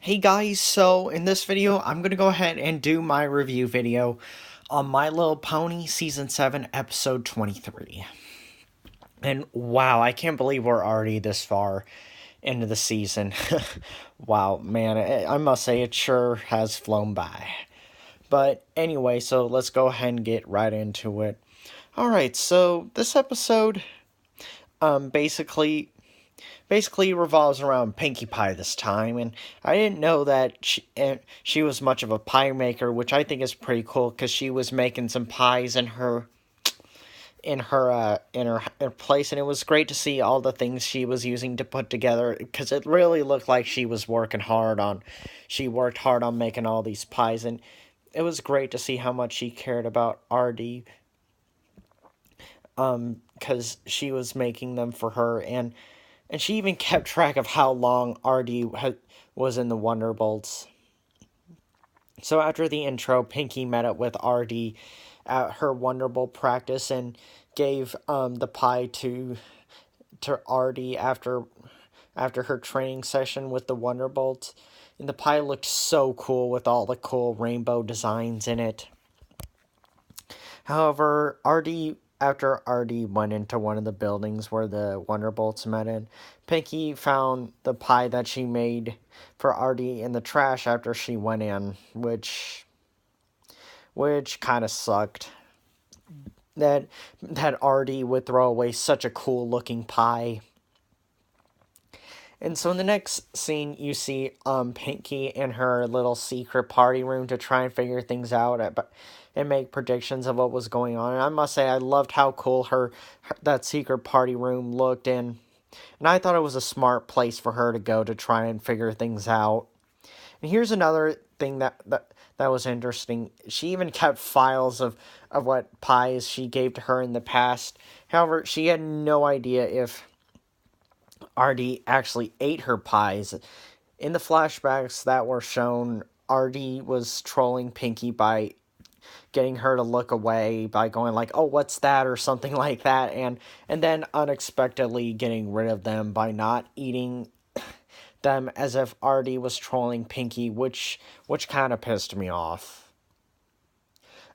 Hey guys, so in this video, I'm going to go ahead and do my review video on My Little Pony Season 7, Episode 23. And wow, I can't believe we're already this far into the season. Wow, man, I must say it sure has flown by. But anyway, so let's go ahead and get right into it. Alright, so this episode, basically revolves around Pinkie Pie this time, and I didn't know that she was much of a pie maker, which I think is pretty cool because she was making some pies in her place, and it was great to see all the things she was using to put together because it really looked like she worked hard on making all these pies, and it was great to see how much she cared about Artie, because she was making them for her, and she even kept track of how long was in the Wonderbolts. So after the intro, Pinkie met up with Artie at her Wonderbolt practice and gave the pie to Artie after her training session with the Wonderbolts. And the pie looked so cool with all the cool rainbow designs in it. However, after Artie went into one of the buildings where the Wonderbolts met in, Pinkie found the pie that she made for Artie in the trash after she went in, which kind of sucked. That Artie would throw away such a cool looking pie. And so in the next scene, you see Pinkie in her little secret party room to try and figure things out and make predictions of what was going on. And I must say, I loved how cool that secret party room looked, and I thought it was a smart place for her to go to try and figure things out. And here's another thing that was interesting. She even kept files of what pies she gave to her in the past. However, she had no idea if Artie actually ate her pies. In the flashbacks that were shown, Artie was trolling Pinkie by getting her to look away by going like, "Oh, what's that?" or something like that, and then unexpectedly getting rid of them by not eating them, as if Artie was trolling Pinkie, which kind of pissed me off.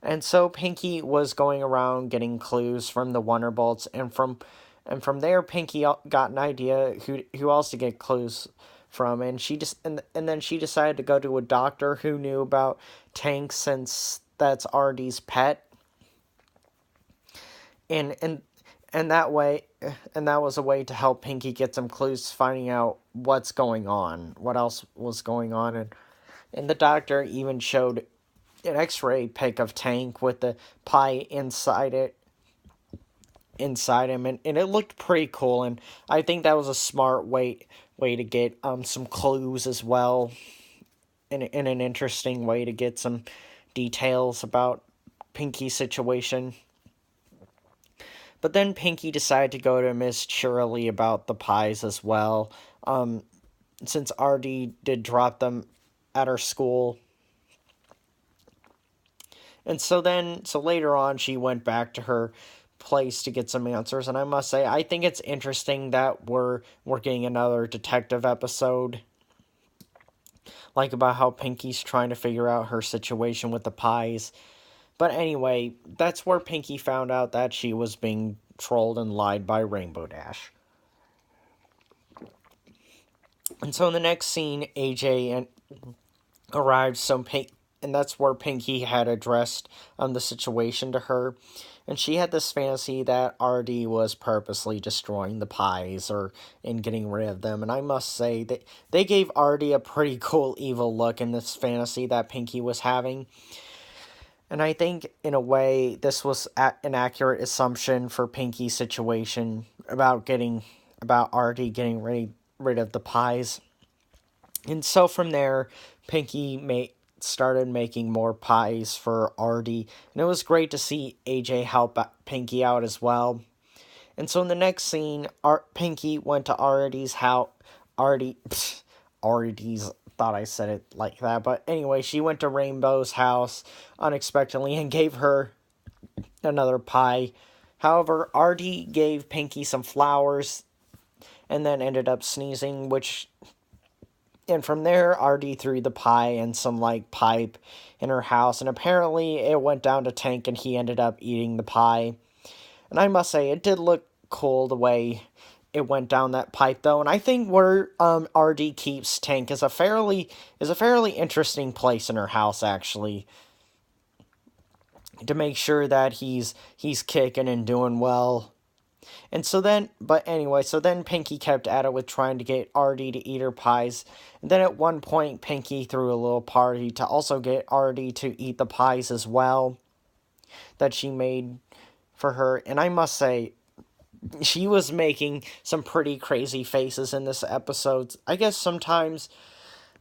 And so Pinkie was going around getting clues from the Wonderbolts, and from there Pinkie got an idea who else to get clues from, and and then she decided to go to a doctor who knew about Tank, since that's Artie's pet. And and and that was a way to help Pinkie get some clues, finding out what else was going on, and the doctor even showed an X-ray pic of Tank with the pie inside him, and it looked pretty cool, and I think that was a smart way to get some clues as well, in an interesting way to get some details about Pinkie's situation. But then Pinkie decided to go to Miss Shirley about the pies as well, since Artie did drop them at her school. And so later on, she went back to her place to get some answers. And I must say, I think it's interesting that we're getting another detective episode, like about how Pinkie's trying to figure out her situation with the pies. But anyway, that's where Pinkie found out that she was being trolled and lied by Rainbow Dash. And so in the next scene, AJ arrived, and that's where Pinkie had addressed the situation to her. And she had this fantasy that Artie was purposely destroying the pies and getting rid of them. And I must say that they gave Artie a pretty cool evil look in this fantasy that Pinkie was having. And I think, in a way, this was an accurate assumption for Pinkie's situation about Artie getting rid of the pies. And so from there, Pinkie started making more pies for Artie, and it was great to see AJ help Pinkie out as well. And so in the next scene, Pinkie went to Artie's house. Artie's, thought I said it like that, but anyway, she went to Rainbow's house unexpectedly and gave her another pie. However, Artie gave Pinkie some flowers and then ended up sneezing, which And from there, Artie threw the pie and some like pipe in her house, and apparently it went down to Tank, and he ended up eating the pie. And I must say, it did look cool the way it went down that pipe, though. And I think where Artie keeps Tank is a fairly interesting place in her house, actually, to make sure that he's kicking and doing well. And so then, but anyway, so then Pinky kept at it with trying to get Artie to eat her pies. And then at one point, Pinky threw a little party to also get Artie to eat the pies as well that she made for her. And I must say, she was making some pretty crazy faces in this episode. I guess sometimes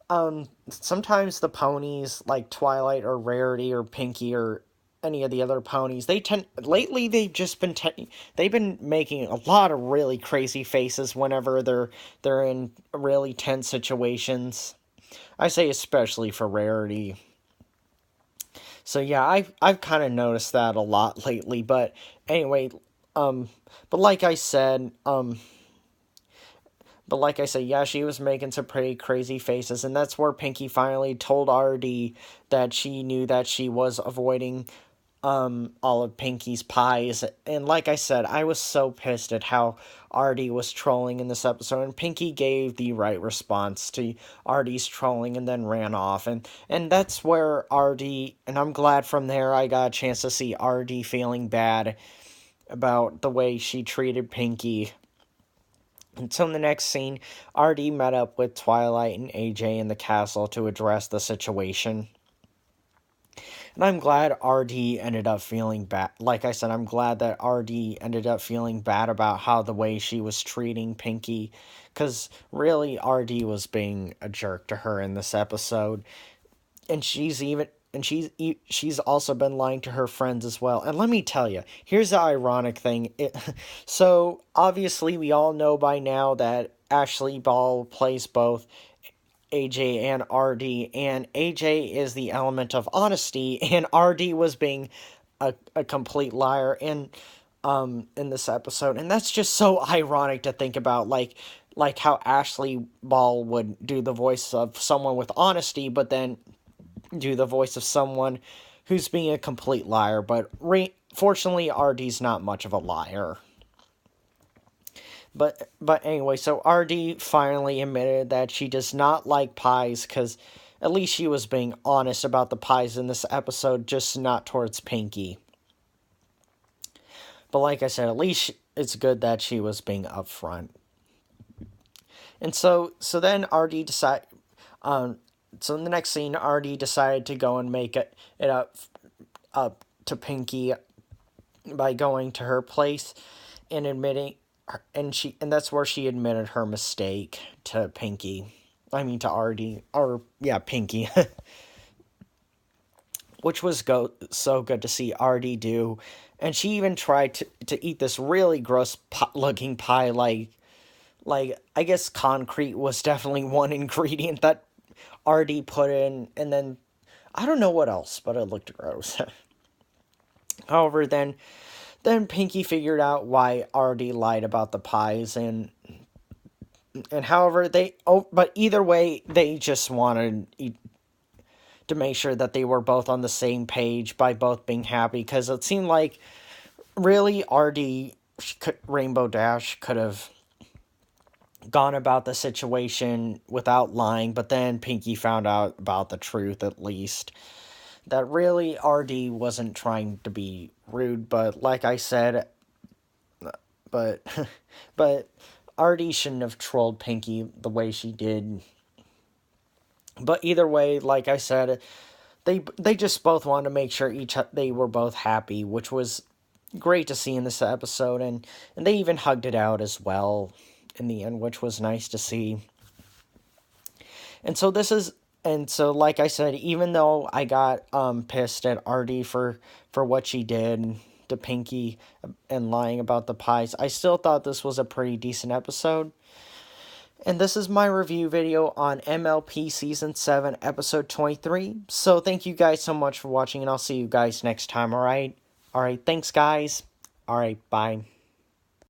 the ponies like Twilight or Rarity or Pinky or any of the other ponies, they tend lately they've been making a lot of really crazy faces whenever they're in really tense situations. I say especially for Rarity. So yeah, I've kind of noticed that a lot lately. But anyway, um, but like I said, yeah, she was making some pretty crazy faces, and that's where Pinky finally told Artie that she knew that she was avoiding all of Pinky's pies. And like I said, I was so pissed at how Artie was trolling in this episode, and Pinky gave the right response to Artie's trolling and then ran off. And that's where Artie, and I'm glad from there I got a chance to see Artie feeling bad about the way she treated Pinky. And so in the next scene, Artie met up with Twilight and AJ in the castle to address the situation. And I'm glad Artie ended up feeling bad. Like I said, I'm glad that Artie ended up feeling bad about how the way she was treating Pinky. Because really, Artie was being a jerk to her in this episode. And she's also been lying to her friends as well. And let me tell you, here's the ironic thing. So obviously we all know by now that Ashley Ball plays both AJ and RD, and AJ is the element of honesty, and RD was being a complete liar in this episode. And that's just so ironic to think about, like how Ashley Ball would do the voice of someone with honesty, but then do the voice of someone who's being a complete liar. But fortunately, RD's not much of a liar. But anyway, so RD finally admitted that she does not like pies, because at least she was being honest about the pies in this episode, just not towards Pinky. But like I said, at least it's good that she was being upfront. And so then RD decided, so in the next scene, RD decided to go and make it up to Pinky by going to her place and admitting, and that's where she admitted her mistake to Pinky. I mean to RD, or yeah, Pinky. Which was so good to see RD do. And she even tried to eat this really gross looking pie, like I guess concrete was definitely one ingredient that RD put in, and then I don't know what else, but it looked gross. However, then Pinky figured out why RD lied about the pies, and however but either way, they just wanted to make sure that they were both on the same page by both being happy, because it seemed like really Rainbow Dash could have gone about the situation without lying, but then Pinky found out about the truth, at least, that really RD wasn't trying to be rude, but like I said, but but RD shouldn't have trolled Pinky the way she did. But either way, like I said, they just both wanted to make sure they were both happy, which was great to see in this episode, and they even hugged it out as well in the end, which was nice to see. And so like I said, even though I got pissed at RD for what she did to Pinky and lying about the pies, I still thought this was a pretty decent episode. And this is my review video on MLP Season 7, Episode 23. So thank you guys so much for watching, and I'll see you guys next time, alright? Alright, thanks guys. Alright, bye.